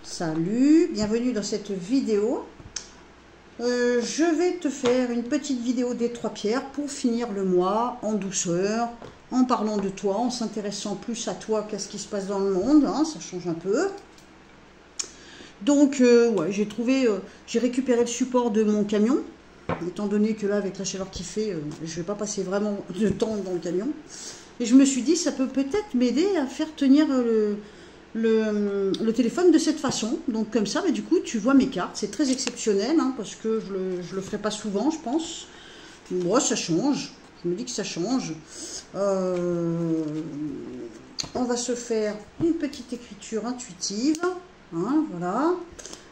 Salut, bienvenue dans cette vidéo. Je vais te faire une petite vidéo des 3 pierres pour finir le mois en douceur, en parlant de toi, en s'intéressant plus à toi qu'à ce qui se passe dans le monde, hein, ça change un peu. Donc, ouais, j'ai récupéré le support de mon camion, étant donné que là, avec la chaleur qu'il fait, je ne vais pas passer vraiment de temps dans le camion. Et je me suis dit, ça peut peut-être m'aider à faire tenir le téléphone de cette façon. Donc comme ça, du coup, tu vois mes cartes. C'est très exceptionnel, hein, parce que je le ferai pas souvent, je pense. Moi, ça change. Je me dis que ça change. On va se faire une petite écriture intuitive. Hein, voilà.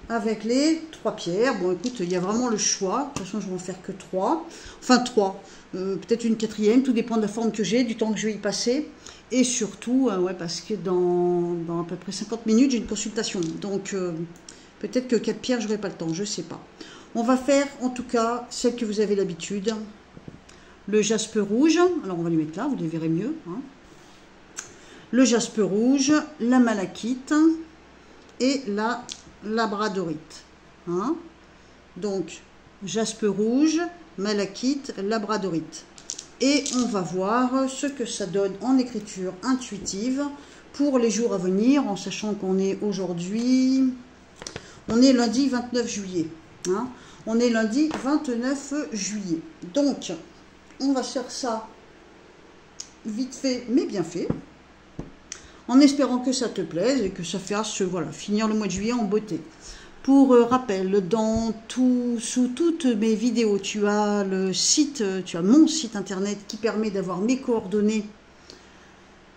Avec les 3 pierres. Bon, écoute, il y a vraiment le choix. De toute façon, je vais en faire que 3. Enfin, 3. Peut-être une 4e. Tout dépend de la forme que j'ai, du temps que je vais y passer. Et surtout, ouais, parce que dans à peu près 50 minutes, j'ai une consultation. Donc, peut-être que 4 pierres, je n'aurai pas le temps. Je ne sais pas. On va faire, en tout cas, celle que vous avez l'habitude. Le jaspe rouge. Alors, on va les mettre là, vous les verrez mieux. Hein. Le jaspe rouge, la malachite et la labradorite. Hein. Donc, jaspe rouge, malachite, labradorite. Et on va voir ce que ça donne en écriture intuitive pour les jours à venir, en sachant qu'on est aujourd'hui, on est lundi 29 juillet. Hein. On est lundi 29 juillet. Donc, on va faire ça vite fait, mais bien fait, en espérant que ça te plaise et que ça fasse, voilà, finir le mois de juillet en beauté. Pour rappel, sous toutes mes vidéos, tu as mon site internet qui permet d'avoir mes coordonnées,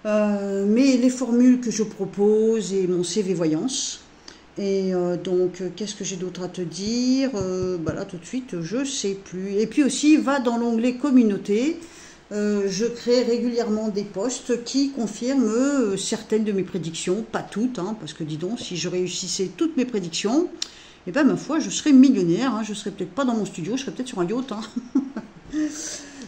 les formules que je propose et mon CV voyance. Et donc, qu'est-ce que j'ai d'autre à te dire? Là, tout de suite, je ne sais plus. Et puis aussi, va dans l'onglet communauté. Je crée régulièrement des posts qui confirment certaines de mes prédictions, pas toutes, hein, parce que dis donc, si je réussissais toutes mes prédictions, eh ben ma foi, je serais millionnaire, hein, je serais peut-être pas dans mon studio, je serais peut-être sur un yacht. Hein.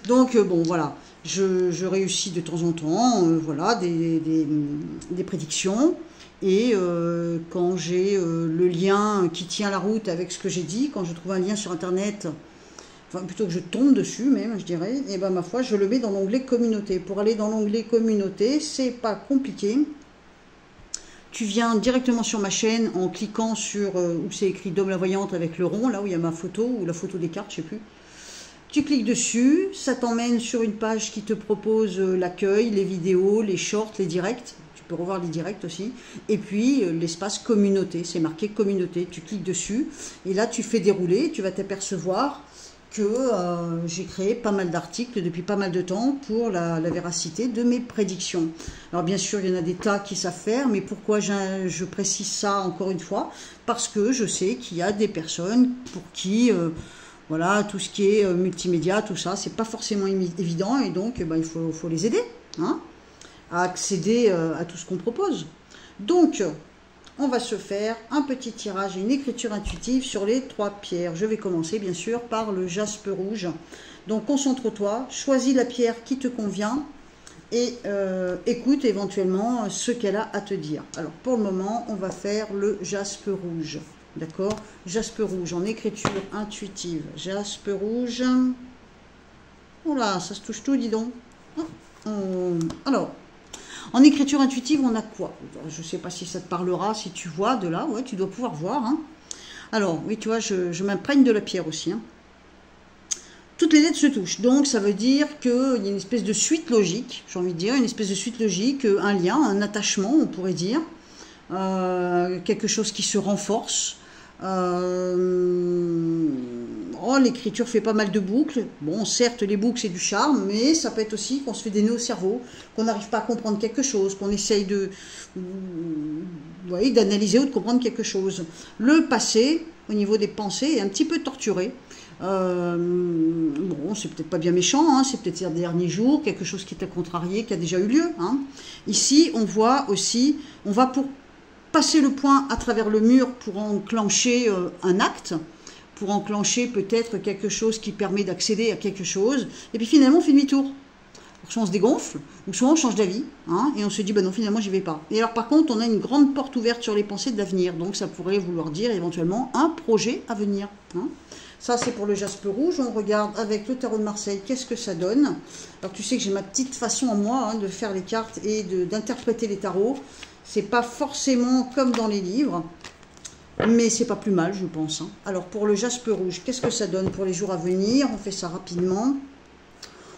Donc bon, voilà, je réussis de temps en temps, voilà, des prédictions, et quand j'ai le lien qui tient la route avec ce que j'ai dit, quand je trouve un lien sur Internet, enfin plutôt que je tombe dessus même, je dirais, et ben ma foi, je le mets dans l'onglet communauté. Pour aller dans l'onglet communauté, c'est pas compliqué. Tu viens directement sur ma chaîne en cliquant sur où c'est écrit Dom la voyante avec le rond, là où il y a ma photo, ou la photo des cartes, je sais plus. Tu cliques dessus, ça t'emmène sur une page qui te propose l'accueil, les vidéos, les shorts, les directs. Tu peux revoir les directs aussi. Et puis l'espace communauté, c'est marqué communauté. Tu cliques dessus et là tu fais dérouler, tu vas t'apercevoir que j'ai créé pas mal d'articles depuis pas mal de temps pour la véracité de mes prédictions. Alors bien sûr, il y en a des tas qui savent faire, mais pourquoi je précise ça encore une fois? Parce que je sais qu'il y a des personnes pour qui, voilà, tout ce qui est multimédia, tout ça, c'est pas forcément évident, et donc il faut les aider, hein, à accéder à tout ce qu'on propose. Donc, on va se faire un petit tirage et une écriture intuitive sur les 3 pierres. Je vais commencer bien sûr par le jaspe rouge. Donc concentre-toi, choisis la pierre qui te convient et écoute éventuellement ce qu'elle a à te dire. Alors pour le moment, on va faire le jaspe rouge. D'accord? Jaspe rouge en écriture intuitive. Jaspe rouge. Oula, ça se touche tout, dis donc. Alors. En écriture intuitive, on a quoi? Je ne sais pas si ça te parlera, si tu vois de là. Ouais, tu dois pouvoir voir. Hein. Alors, oui, tu vois, je m'imprègne de la pierre aussi. Hein. Toutes les lettres se touchent. Donc, ça veut dire qu'il y a une espèce de suite logique, j'ai envie de dire, une espèce de suite logique, un lien, un attachement, on pourrait dire. Quelque chose qui se renforce. L'écriture fait pas mal de boucles. Bon, certes, les boucles, c'est du charme, mais ça peut être aussi qu'on se fait des nœuds au cerveau, qu'on n'arrive pas à comprendre quelque chose, qu'on essaye d'analyser ou de comprendre quelque chose. Le passé, au niveau des pensées, est un petit peu torturé. Bon, c'est peut-être pas bien méchant, hein, c'est peut-être ces derniers jours, quelque chose qui t'a contrarié, qui a déjà eu lieu. Hein. Ici, on voit aussi, on va pour passer le point à travers le mur pour enclencher un acte, pour enclencher peut-être quelque chose qui permet d'accéder à quelque chose, et puis finalement on fait demi-tour. soit on se dégonfle, ou soit on change d'avis, hein, et on se dit, non, finalement, j'y vais pas. Et alors, par contre, on a une grande porte ouverte sur les pensées de l'avenir, donc ça pourrait vouloir dire éventuellement un projet à venir. Hein. Ça, c'est pour le jaspe rouge. On regarde avec le tarot de Marseille, qu'est-ce que ça donne. Alors, tu sais que j'ai ma petite façon à moi hein, de faire les cartes et d'interpréter les tarots. C'est pas forcément comme dans les livres, mais c'est pas plus mal, je pense. Hein. Alors, pour le jaspe rouge, qu'est-ce que ça donne pour les jours à venir? On fait ça rapidement.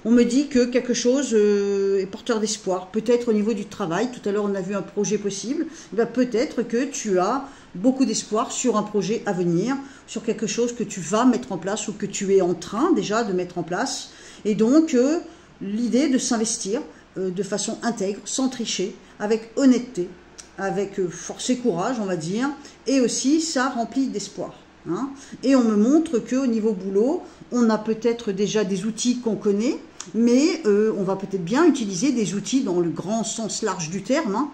On me dit que quelque chose est porteur d'espoir, peut-être au niveau du travail. Tout à l'heure, on a vu un projet possible. Peut-être que tu as beaucoup d'espoir sur un projet à venir, sur quelque chose que tu vas mettre en place ou que tu es en train déjà de mettre en place. Et donc, l'idée de s'investir de façon intègre, sans tricher, avec honnêteté, avec force et courage, on va dire. Et aussi, ça remplit d'espoir. Hein. Et on me montre qu'au niveau boulot, on a peut-être déjà des outils qu'on connaît, mais on va peut-être bien utiliser des outils dans le grand sens large du terme,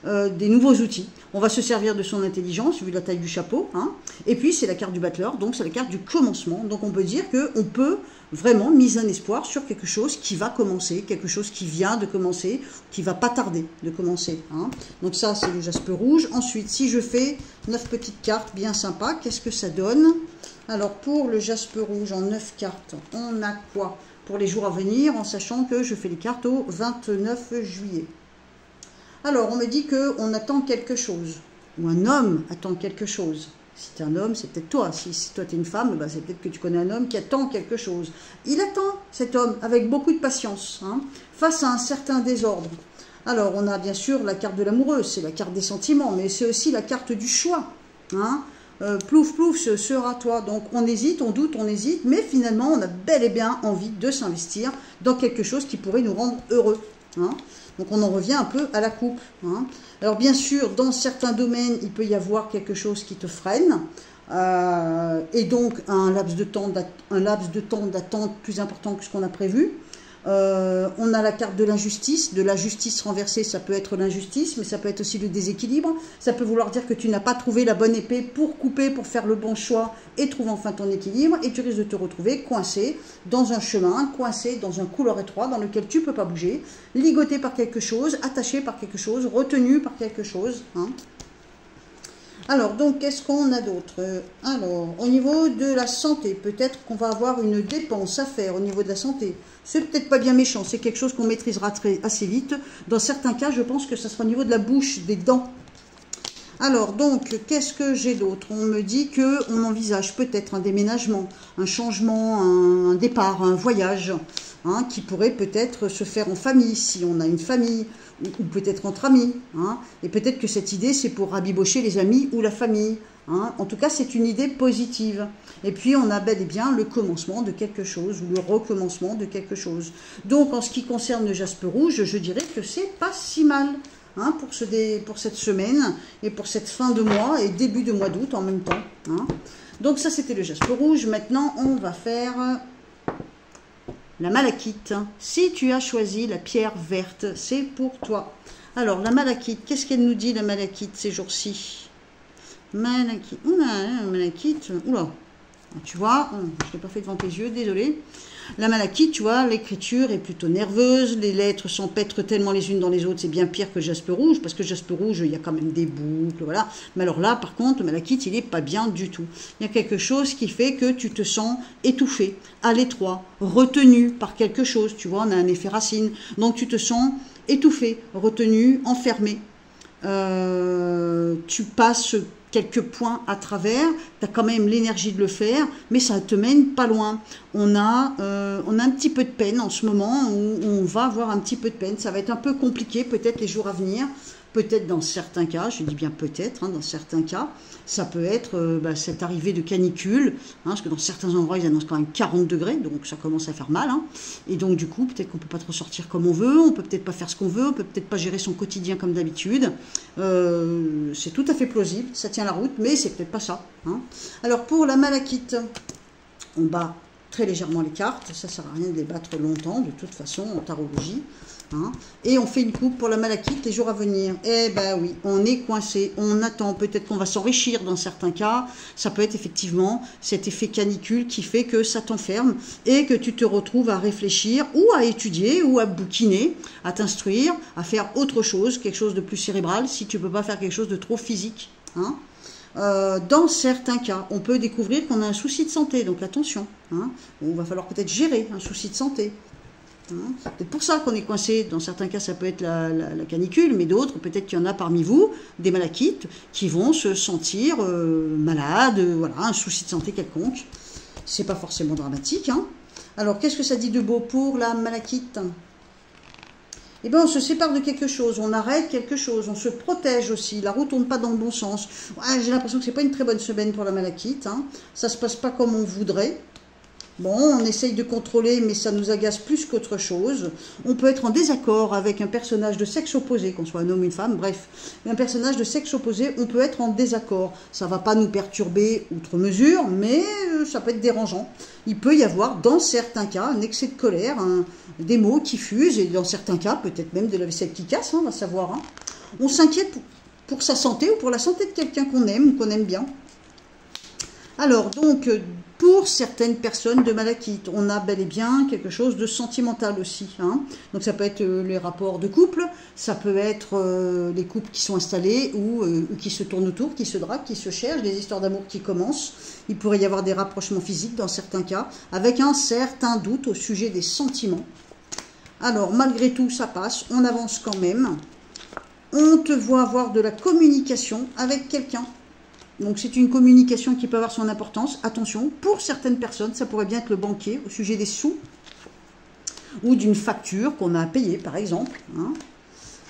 hein, des nouveaux outils. On va se servir de son intelligence, vu la taille du chapeau. Hein. Et puis, c'est la carte du battleur, donc c'est la carte du commencement. Donc, on peut dire qu'on peut vraiment miser un espoir sur quelque chose qui va commencer, quelque chose qui vient de commencer, qui va pas tarder de commencer. Hein. Donc, ça, c'est le jaspe rouge. Ensuite, si je fais 9 petites cartes bien sympas, qu'est-ce que ça donne? Alors, pour le jaspe rouge en 9 cartes, on a quoi pour les jours à venir, en sachant que je fais les cartes au 29 juillet. Alors, on me dit qu'on attend quelque chose, ou un homme attend quelque chose. Si tu es un homme, c'est peut-être toi. Si toi, tu es une femme, c'est peut-être que tu connais un homme qui attend quelque chose. Il attend, cet homme, avec beaucoup de patience, hein, face à un certain désordre. Alors, on a bien sûr la carte de l'amoureuse, c'est la carte des sentiments, mais c'est aussi la carte du choix. Hein. Plouf, plouf, ce sera toi. Donc, on hésite, on doute, on hésite, mais finalement, on a bel et bien envie de s'investir dans quelque chose qui pourrait nous rendre heureux. Hein. Donc, on en revient un peu à la coupe. Hein. Alors, bien sûr, dans certains domaines, il peut y avoir quelque chose qui te freine, et donc un laps de temps d'attente plus important que ce qu'on a prévu. On a la carte de l'injustice, de la justice renversée, ça peut être l'injustice, mais ça peut être aussi le déséquilibre. Ça peut vouloir dire que tu n'as pas trouvé la bonne épée pour couper, pour faire le bon choix et trouver enfin ton équilibre, et tu risques de te retrouver coincé dans un chemin, coincé dans un couloir étroit dans lequel tu ne peux pas bouger, ligoté par quelque chose, attaché par quelque chose, retenu par quelque chose. Hein. Alors, donc, qu'est-ce qu'on a d'autre? Alors, au niveau de la santé, peut-être qu'on va avoir une dépense à faire au niveau de la santé. C'est peut-être pas bien méchant, c'est quelque chose qu'on maîtrisera assez vite. Dans certains cas, je pense que ça sera au niveau de la bouche, des dents. Alors, donc, qu'est-ce que j'ai d'autre? On me dit qu'on envisage peut-être un déménagement, un changement, un départ, un voyage, hein, qui pourrait peut-être se faire en famille, si on a une famille, ou peut-être entre amis. Hein, et peut-être que cette idée, c'est pour rabibocher les amis ou la famille. Hein. En tout cas, c'est une idée positive. Et puis, on a bel et bien le commencement de quelque chose, ou le recommencement de quelque chose. Donc, en ce qui concerne le jaspe rouge, je dirais que c'est pas si mal. Hein, pour cette semaine et pour cette fin de mois et début de mois d'août en même temps. Hein. Donc ça, c'était le jaspe rouge. Maintenant, on va faire la malachite. Si tu as choisi la pierre verte, c'est pour toi. Alors, la malachite, qu'est-ce qu'elle nous dit, la malachite, ces jours-ci? Malachite, oula, malachite, oula. Tu vois, je ne l'ai pas fait devant tes yeux, désolé. La malachite, tu vois, l'écriture est plutôt nerveuse, les lettres s'empêtrent tellement les unes dans les autres, c'est bien pire que le jaspe rouge, parce que le jaspe rouge, il y a quand même des boucles, voilà. Mais alors là, par contre, le malachite, il n'est pas bien du tout. Il y a quelque chose qui fait que tu te sens étouffé, à l'étroit, retenu par quelque chose, tu vois, on a un effet racine. Donc tu te sens étouffé, retenu, enfermé. Tu passes quelques points à travers, tu as quand même l'énergie de le faire, mais ça te mène pas loin. On a un petit peu de peine en ce moment, on va avoir un petit peu de peine, ça va être un peu compliqué peut-être les jours à venir, peut-être dans certains cas, je dis bien peut-être, hein, dans certains cas, ça peut être cette arrivée de canicule, hein, parce que dans certains endroits ils annoncent quand même 40 degrés, donc ça commence à faire mal, hein, et donc du coup peut-être qu'on peut pas trop sortir comme on veut, on peut peut-être pas faire ce qu'on veut, on peut peut-être pas gérer son quotidien comme d'habitude, c'est tout à fait plausible, ça tient la route, mais c'est peut-être pas ça. Hein. Alors pour la malachite, on bat très légèrement les cartes, ça sert à rien de les battre longtemps, de toute façon en tarologie. Hein, et on fait une coupe pour la malachite les jours à venir. Eh ben oui, on est coincé, on attend, peut-être qu'on va s'enrichir dans certains cas, ça peut être effectivement cet effet canicule qui fait que ça t'enferme et que tu te retrouves à réfléchir ou à étudier ou à bouquiner, à t'instruire, à faire autre chose, quelque chose de plus cérébral si tu ne peux pas faire quelque chose de trop physique. Hein. Dans certains cas, on peut découvrir qu'on a un souci de santé, donc attention, hein, on va falloir peut-être gérer un souci de santé. C'est pour ça qu'on est coincé. Dans certains cas, ça peut être la canicule, mais d'autres, peut-être qu'il y en a parmi vous, des malachites, qui vont se sentir malades, voilà, un souci de santé quelconque. C'est pas forcément dramatique. Hein. Alors, qu'est-ce que ça dit de beau pour la malachite? Eh bien, on se sépare de quelque chose, on arrête quelque chose, on se protège aussi, la roue ne tourne pas dans le bon sens. Ouais, j'ai l'impression que ce n'est pas une très bonne semaine pour la malachite. Hein. Ça ne se passe pas comme on voudrait. Bon, on essaye de contrôler, mais ça nous agace plus qu'autre chose. On peut être en désaccord avec un personnage de sexe opposé, qu'on soit un homme ou une femme, bref. Un personnage de sexe opposé, on peut être en désaccord. Ça ne va pas nous perturber outre mesure, mais ça peut être dérangeant. Il peut y avoir, dans certains cas, un excès de colère, des mots qui fusent, et dans certains cas, peut-être même de la vaisselle qui casse, hein, on va savoir. Hein. On s'inquiète pour sa santé ou pour la santé de quelqu'un qu'on aime ou qu'on aime bien. Alors, donc, pour certaines personnes de malachite, on a bel et bien quelque chose de sentimental aussi. Hein. Donc, ça peut être les rapports de couple, ça peut être les couples qui sont installés ou qui se tournent autour, qui se draguent, qui se cherchent, des histoires d'amour qui commencent. Il pourrait y avoir des rapprochements physiques dans certains cas, avec un certain doute au sujet des sentiments. Alors, malgré tout, ça passe, on avance quand même. On te voit avoir de la communication avec quelqu'un. Donc c'est une communication qui peut avoir son importance. Attention, pour certaines personnes, ça pourrait bien être le banquier au sujet des sous ou d'une facture qu'on a à payer, par exemple. Hein.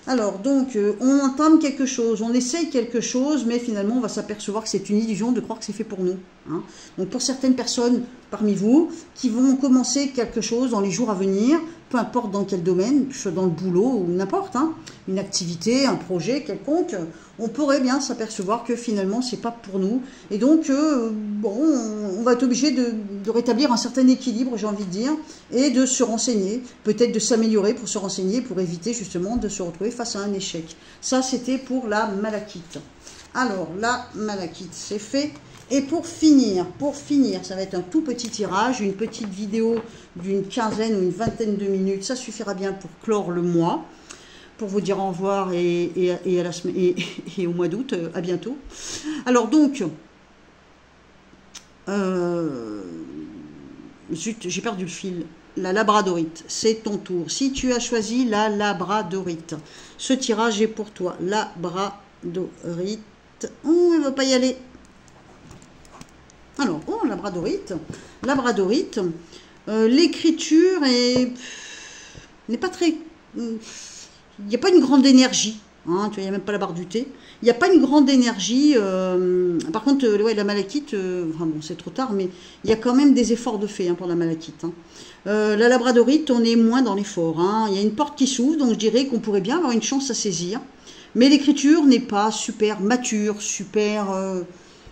Alors, donc, on entame quelque chose, on essaye quelque chose, mais finalement, on va s'apercevoir que c'est une illusion de croire que c'est fait pour nous. Hein. Donc, pour certaines personnes parmi vous qui vont commencer quelque chose dans les jours à venir, peu importe dans quel domaine, soit dans le boulot ou n'importe, hein, une activité, un projet quelconque, on pourrait bien s'apercevoir que finalement, c'est pas pour nous. Et donc, bon, on va être obligé de rétablir un certain équilibre, j'ai envie de dire, et de se renseigner, peut-être de s'améliorer pour se renseigner, pour éviter justement de se retrouver face à un échec. Ça, c'était pour la malachite. Alors, la malachite, c'est fait. Et pour finir, ça va être un tout petit tirage, une petite vidéo d'une quinzaine ou une vingtaine de minutes, ça suffira bien pour clore le mois, pour vous dire au revoir et au mois d'août, à bientôt. Alors donc, zut, j'ai perdu le fil. La labradorite, c'est ton tour. Si tu as choisi la labradorite, ce tirage est pour toi. Labradorite, oh, elle ne va pas y aller. Alors, oh, labradorite, l'écriture n'est pas très... Il n'y a pas une grande énergie, hein, tu vois, il n'y a même pas la barre du thé. Il n'y a pas une grande énergie. Par contre, ouais, la malachite, enfin bon, c'est trop tard, mais il y a quand même des efforts de fait hein, pour la malachite. Hein. La labradorite, on est moins dans l'effort. Hein. Il y a une porte qui s'ouvre, donc je dirais qu'on pourrait bien avoir une chance à saisir. Mais l'écriture n'est pas super mature, super...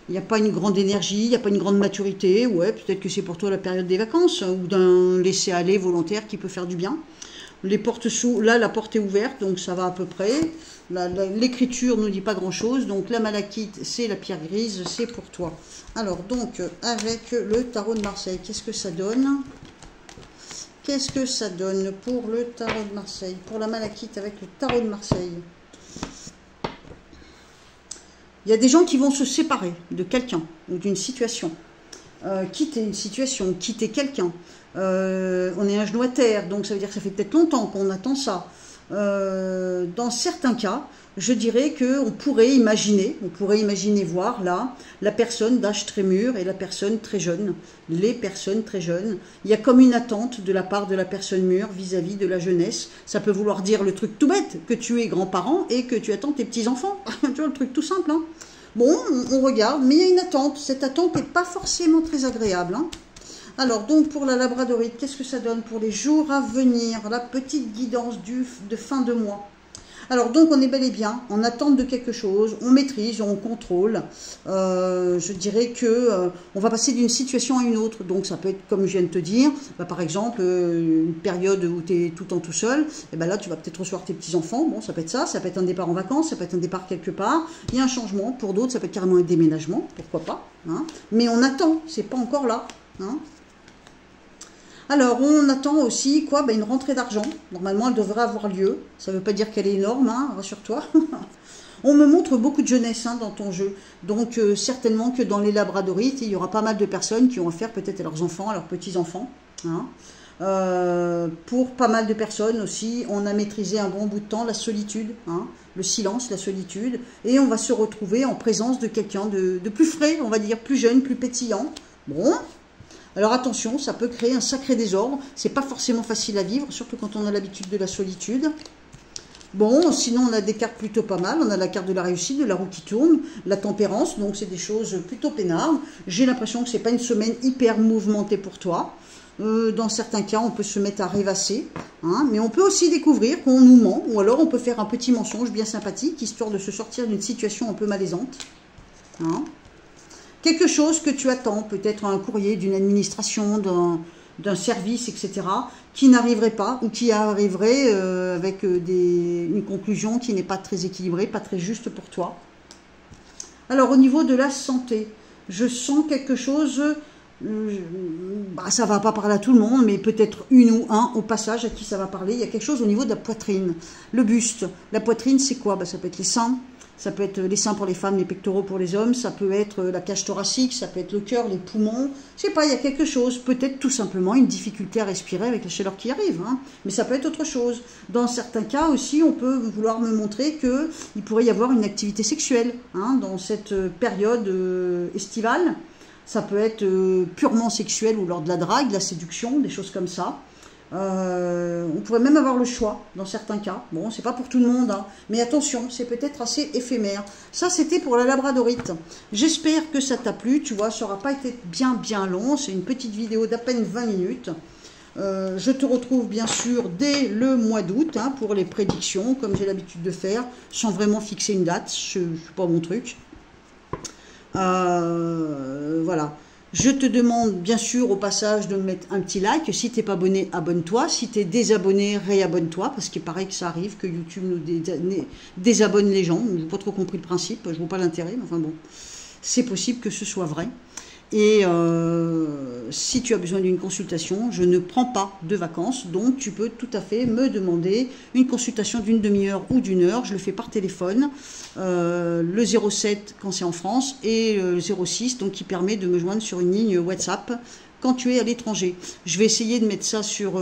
il n'y a pas une grande énergie, il n'y a pas une grande maturité. Ouais, peut-être que c'est pour toi la période des vacances ou d'un laisser-aller volontaire qui peut faire du bien. Les portes là, la porte est ouverte, donc ça va à peu près. L'écriture ne dit pas grand-chose, donc la malachite, c'est la pierre grise, c'est pour toi. Alors, donc, avec le tarot de Marseille, qu'est-ce que ça donne? Qu'est-ce que ça donne pour le tarot de Marseille? Pour la malachite avec le tarot de Marseille. Il y a des gens qui vont se séparer de quelqu'un ou d'une situation. Quitter une situation, quitter quelqu'un. On est un genou à terre, donc ça veut dire que ça fait peut-être longtemps qu'on attend ça. Dans certains cas, je dirais qu'on pourrait imaginer voir là la personne d'âge très mûr et la personne très jeune, les personnes très jeunes. Il y a comme une attente de la part de la personne mûre vis-à-vis de la jeunesse. Ça peut vouloir dire le truc tout bête, que tu es grand-parent et que tu attends tes petits-enfants. Tu vois, le truc tout simple. Hein. Bon, on regarde, mais il y a une attente. Cette attente n'est pas forcément très agréable. Hein. Alors, donc, pour la labradorite, qu'est-ce que ça donne pour les jours à venir? La petite guidance de fin de mois. Alors donc on est bel et bien en attente de quelque chose, on maîtrise, on contrôle. Je dirais que on va passer d'une situation à une autre. Donc ça peut être, comme je viens de te dire, bah, par exemple une période où tu es tout le temps tout seul, et ben là tu vas peut-être recevoir tes petits-enfants, bon ça peut être ça peut être un départ en vacances, ça peut être un départ quelque part, il y a un changement, pour d'autres ça peut être carrément un déménagement, pourquoi pas, hein. Mais on attend, c'est pas encore là, hein. Alors, on attend aussi quoi, ben, une rentrée d'argent. Normalement, elle devrait avoir lieu. Ça ne veut pas dire qu'elle est énorme, hein, rassure-toi. On me montre beaucoup de jeunesse hein, dans ton jeu. Donc, certainement que dans les labradorites, il y aura pas mal de personnes qui ont affaire peut-être à leurs enfants, à leurs petits-enfants. Hein. Pour pas mal de personnes aussi, on a maîtrisé un bon bout de temps la solitude, hein, le silence, la solitude. Et on va se retrouver en présence de quelqu'un de plus frais, on va dire, plus jeune, plus pétillant. Bon. Alors attention, ça peut créer un sacré désordre. C'est pas forcément facile à vivre, surtout quand on a l'habitude de la solitude. Bon, sinon on a des cartes plutôt pas mal. On a la carte de la réussite, de la roue qui tourne, la tempérance, donc c'est des choses plutôt peinardes. J'ai l'impression que c'est pas une semaine hyper mouvementée pour toi. Dans certains cas, on peut se mettre à rêvasser, hein, mais on peut aussi découvrir qu'on nous ment, ou alors on peut faire un petit mensonge bien sympathique, histoire de se sortir d'une situation un peu malaisante. Hein. Quelque chose que tu attends, peut-être un courrier d'une administration, d'un service, etc., qui n'arriverait pas ou qui arriverait avec une conclusion qui n'est pas très équilibrée, pas très juste pour toi. Alors, au niveau de la santé, je sens quelque chose, bah, ça ne va pas parler à tout le monde, mais peut-être une ou un au passage à qui ça va parler. Il y a quelque chose au niveau de la poitrine, le buste. La poitrine, c'est quoi? Bah, ça peut être les seins. Ça peut être les seins pour les femmes, les pectoraux pour les hommes, ça peut être la cage thoracique, ça peut être le cœur, les poumons. Je sais pas, il y a quelque chose, peut-être tout simplement une difficulté à respirer avec la chaleur qui arrive, hein. Mais ça peut être autre chose. Dans certains cas aussi, on peut vouloir me montrer qu'il pourrait y avoir une activité sexuelle hein, dans cette période estivale. Ça peut être purement sexuel ou lors de la drague, de la séduction, des choses comme ça. On pourrait même avoir le choix dans certains cas. Bon, c'est pas pour tout le monde, hein, mais attention, c'est peut-être assez éphémère. Ça, c'était pour la labradorite. J'espère que ça t'a plu. Tu vois, ça n'aura pas été bien long. C'est une petite vidéo d'à peine 20 minutes. Je te retrouve bien sûr dès le mois d'août hein, pour les prédictions, comme j'ai l'habitude de faire, sans vraiment fixer une date. Je ne suis pas mon truc. Voilà. Je te demande bien sûr au passage de me mettre un petit like. Si tu n'es pas abonné, abonne-toi. Si tu es désabonné, réabonne-toi. Parce qu'il paraît que ça arrive que YouTube nous désabonne les gens. Je n'ai pas trop compris le principe. Je ne vois pas l'intérêt. Mais enfin bon, c'est possible que ce soit vrai. Et si tu as besoin d'une consultation, je ne prends pas de vacances, donc tu peux tout à fait me demander une consultation d'une demi-heure ou d'une heure. Je le fais par téléphone, le 07 quand c'est en France et le 06 donc qui permet de me joindre sur une ligne WhatsApp quand tu es à l'étranger. Je vais essayer de mettre ça sur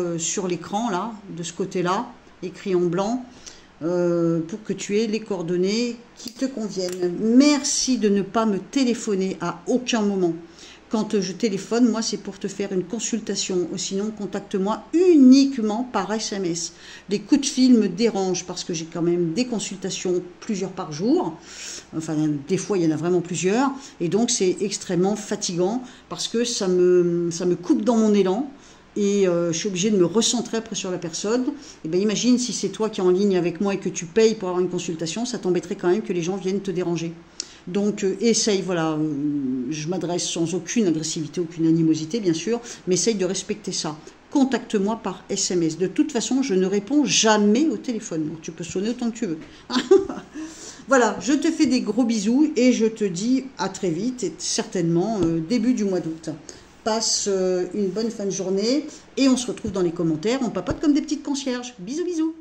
l'écran là, de ce côté-là, écrit en blanc. Pour que tu aies les coordonnées qui te conviennent. Merci de ne pas me téléphoner à aucun moment. Quand je téléphone, moi, c'est pour te faire une consultation. Ou sinon, contacte-moi uniquement par SMS. Les coups de fil me dérangent parce que j'ai quand même des consultations plusieurs par jour. Enfin, des fois, il y en a vraiment plusieurs. Et donc, c'est extrêmement fatigant parce que ça me coupe dans mon élan. Et je suis obligée de me recentrer après sur la personne. Et bien imagine si c'est toi qui es en ligne avec moi et que tu payes pour avoir une consultation, ça t'embêterait quand même que les gens viennent te déranger. Donc essaye, voilà, je m'adresse sans aucune agressivité, aucune animosité bien sûr, mais essaye de respecter ça. Contacte-moi par SMS. De toute façon, je ne réponds jamais au téléphone. Donc, tu peux sonner autant que tu veux. Voilà, je te fais des gros bisous et je te dis à très vite et certainement début du mois d'août. Passe une bonne fin de journée et on se retrouve dans les commentaires. On papote comme des petites concierges. Bisous, bisous.